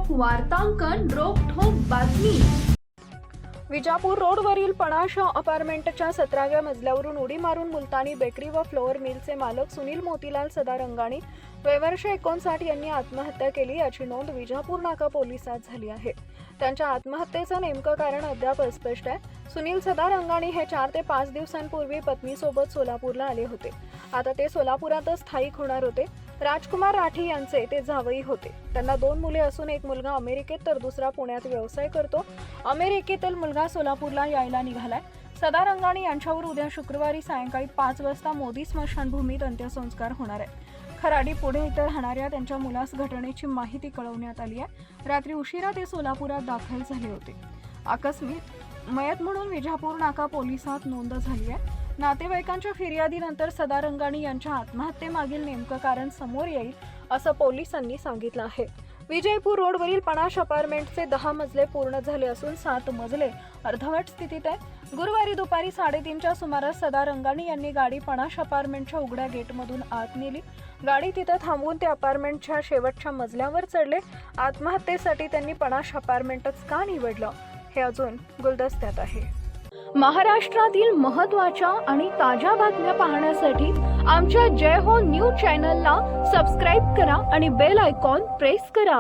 वार्तांकन रोखठोक बातमी। विजापूर रोडवरील पणाशा अपार्टमेंटच्या 17व्या मजल्यावरून उडी मारून मुलतानी बेकरी व फ्लोअर मिलचे मालक सुनील मोतीलाल सदारंगाणी वर्ष 59 यांनी आत्महत्या केली। याची नोंद विजापूर नाका पोलिसात झाली आहे। त्यांच्या आत्महत्येचं नेमकं कारण अद्याप अस्पष्ट आहे। सुनील सदारंगाणी हे 4 ते 5 दिवसांपूर्वी पत्नीसोबत सोलापूरला आले होते। आता ते सोलापुरातच स्थायिक होणार होते। राजकुमार राठी यांचे ते जावई होते। त्यांना 2 मुले असून एक मुलगा अमेरिकेत तर दुसरा पुण्यात व्यवसाय करतो। अमेरिकेतील मुलगा सोलापूरला यायला निघालाय। सदारंगाणी यांच्यावर उद्या शुक्रवारी सायंकाळी 5 वाजता मोदी स्मशानभूमीत अंत्यसंस्कार होणार आहे। खराडी पुढे इथं राहणाऱ्या त्यांच्या मुलास घटनेची माहिती कळवण्यात आली आहे। रात्री उशिरा ते सोलापुरात दाखल झाले होते। आकस्मिक मयत म्हणून विजापूर नाका पोलिसात नोंद झाली आहे। नातेवाईकांच्या फिर्यादीनंतर सदारंगाणी यांच्या आत्महत्येमागील नेमकं कारण समोर येईल असं पोलिसांनी सांगितलं आहे। विजयपूर रोडवरील पणाश अपार्टमेंटचे 10 मजले पूर्ण झाले असून 7 मजले अर्धवट स्थितीत आहेत। गुरुवारी दुपारी 3:30च्या सुमारास सदारंगाणी यांनी गाडी पणाश अपार्टमेंटच्या उघड्या गेटमधून आत नेली। गाडी तिथं थांबवून ते अपार्टमेंटच्या शेवटच्या मजल्यावर चढले। आत्महत्येसाठी त्यांनी पणाश अपार्टमेंटच का निवडलं हे अजून गुलदस्त्यात आहे। महाराष्ट्रातील महत्त्वाच्या आणि ताज्या बातम्या पाहण्यासाठी आमच्या जय हो न्यूज चॅनलला सबस्क्राइब करा आणि बेल आयकॉन प्रेस करा।